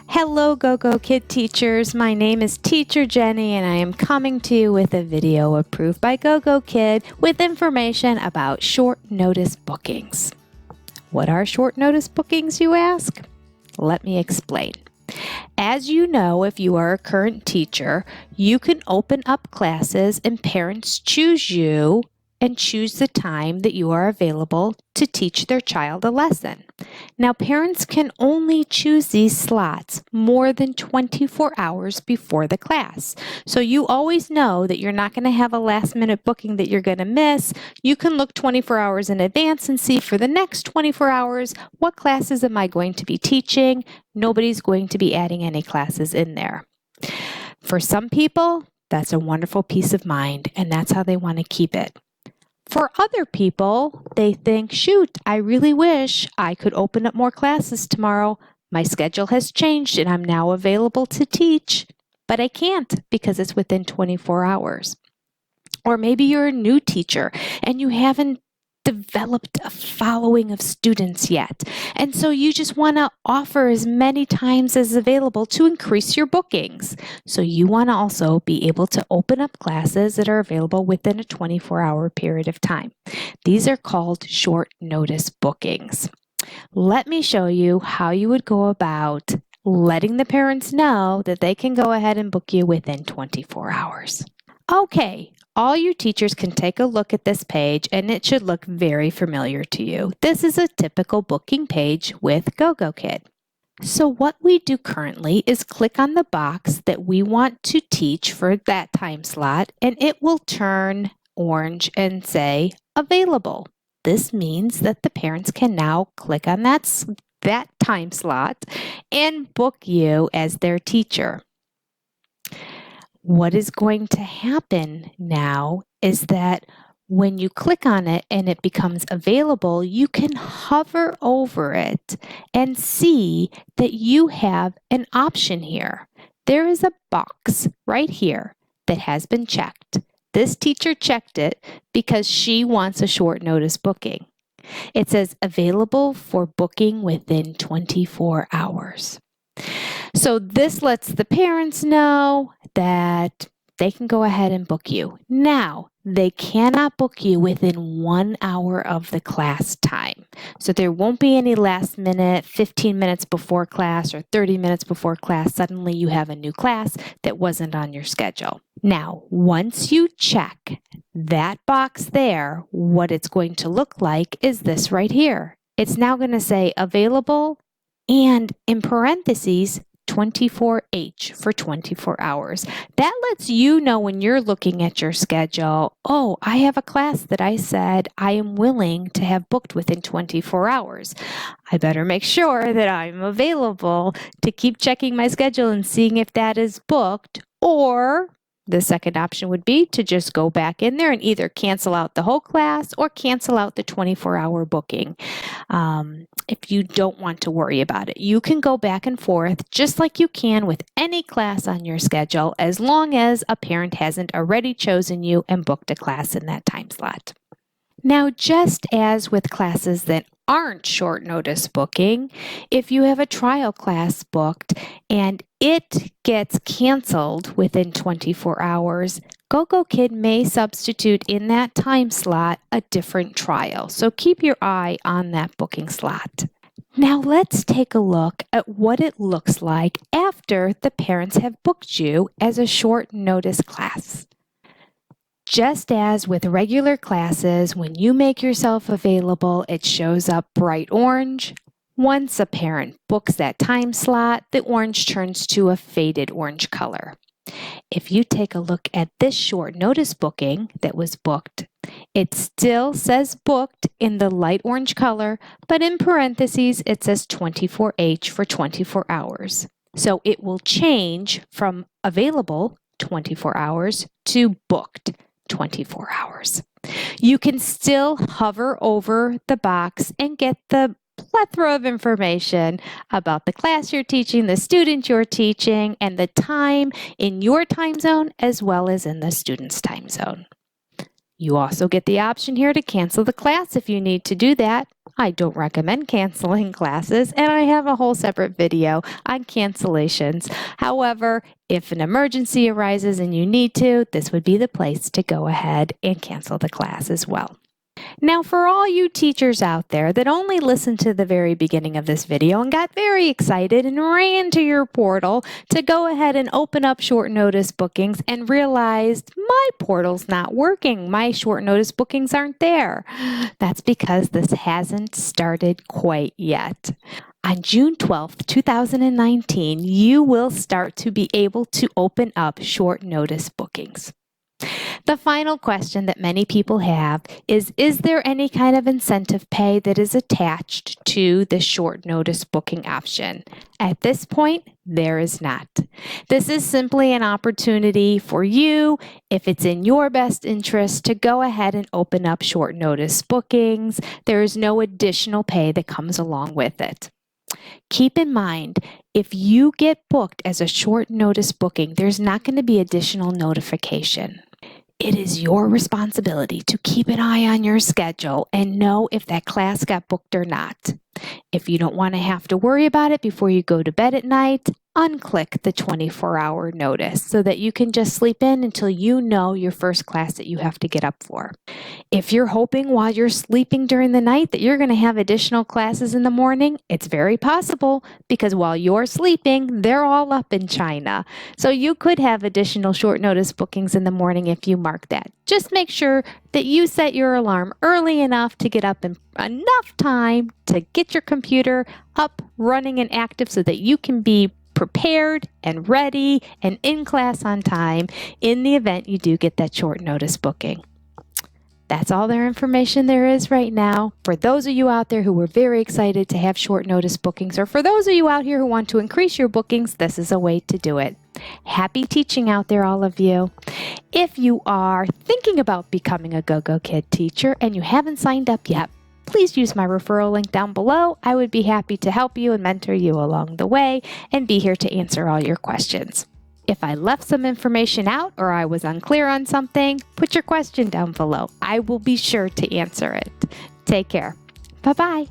Hello Gogokid teachers, my name is Teacher Jenny and I am coming to you with a video approved by Gogokid with information about short notice bookings. What are short notice bookings, you ask? Let me explain. As you know, if you are a current teacher, you can open up classes and parents choose you and choose the time that you are available to teach their child a lesson. Now, parents can only choose these slots more than 24 hours before the class. So you always know that you're not going to have a last-minute booking that you're going to miss. You can look 24 hours in advance and see for the next 24 hours, what classes am I going to be teaching? Nobody's going to be adding any classes in there. For some people, that's a wonderful peace of mind, and that's how they want to keep it. For other people, they think, shoot, I really wish I could open up more classes tomorrow. My schedule has changed and I'm now available to teach, but I can't because it's within 24 hours. Or maybe you're a new teacher and you haven't developed a following of students yet. And so you just want to offer as many times as available to increase your bookings. So you want to also be able to open up classes that are available within a 24-hour period of time. These are called short notice bookings. Let me show you how you would go about letting the parents know that they can go ahead and book you within 24 hours. Okay. All you teachers can take a look at this page and it should look very familiar to you. This is a typical booking page with Gogokid. So what we do currently is click on the box that we want to teach for that time slot and it will turn orange and say available. This means that the parents can now click on that time slot and book you as their teacher. What is going to happen now is that when you click on it and it becomes available, you can hover over it and see that you have an option here. There is a box right here that has been checked. This teacher checked it because she wants a short notice booking. It says available for booking within 24 hours. So this lets the parents know that they can go ahead and book you. Now, they cannot book you within 1 hour of the class time. So there won't be any last minute, 15 minutes before class or 30 minutes before class, suddenly you have a new class that wasn't on your schedule. Now, once you check that box there, what it's going to look like is this right here. It's now going to say available and in parentheses, 24H for 24 hours. That lets you know when you're looking at your schedule, oh, I have a class that I said I am willing to have booked within 24 hours. I better make sure that I'm available to keep checking my schedule and seeing if that is booked, or the second option would be to just go back in there and either cancel out the whole class or cancel out the 24-hour booking. If you don't want to worry about it, you can go back and forth just like you can with any class on your schedule as long as a parent hasn't already chosen you and booked a class in that time slot. Now, just as with classes that aren't short notice booking, if you have a trial class booked and it gets canceled within 24 hours, Gogokid may substitute in that time slot a different trial. So keep your eye on that booking slot. Now let's take a look at what it looks like after the parents have booked you as a short notice class. Just as with regular classes, when you make yourself available, it shows up bright orange. Once a parent books that time slot, the orange turns to a faded orange color. If you take a look at this short notice booking that was booked, it still says booked in the light orange color, but in parentheses, it says 24H for 24 hours. So it will change from available 24 hours to booked 24 hours. You can still hover over the box and get the plethora of information about the class you're teaching, the student you're teaching, and the time in your time zone as well as in the student's time zone. You also get the option here to cancel the class if you need to do that. I don't recommend canceling classes, and I have a whole separate video on cancellations. However, if an emergency arises and you need to, this would be the place to go ahead and cancel the class as well. Now, for all you teachers out there that only listened to the very beginning of this video and got very excited and ran to your portal to go ahead and open up short notice bookings and realized my portal's not working, my short notice bookings aren't there, that's because this hasn't started quite yet. On June 12th, 2019, you will start to be able to open up short notice bookings. The final question that many people have is there any kind of incentive pay that is attached to the short notice booking option? At this point, there is not. This is simply an opportunity for you, if it's in your best interest, to go ahead and open up short notice bookings. There is no additional pay that comes along with it. Keep in mind, if you get booked as a short notice booking, there's not going to be additional notification. It is your responsibility to keep an eye on your schedule and know if that class got booked or not. If you don't want to have to worry about it before you go to bed at night, unclick the 24-hour notice so that you can just sleep in until you know your first class that you have to get up for. If you're hoping while you're sleeping during the night that you're going to have additional classes in the morning, it's very possible because while you're sleeping, they're all up in China. So you could have additional short notice bookings in the morning if you mark that. Just make sure that you set your alarm early enough to get up in enough time to get your computer up, running, and active so that you can be prepared and ready and in class on time in the event you do get that short notice booking. That's all their information there is right now. For those of you out there who were very excited to have short notice bookings, or for those of you out here who want to increase your bookings, this is a way to do it. Happy teaching out there, all of you. If you are thinking about becoming a Gogokid teacher and you haven't signed up yet, please use my referral link down below. I would be happy to help you and mentor you along the way and be here to answer all your questions. If I left some information out or I was unclear on something, put your question down below. I will be sure to answer it. Take care. Bye-bye.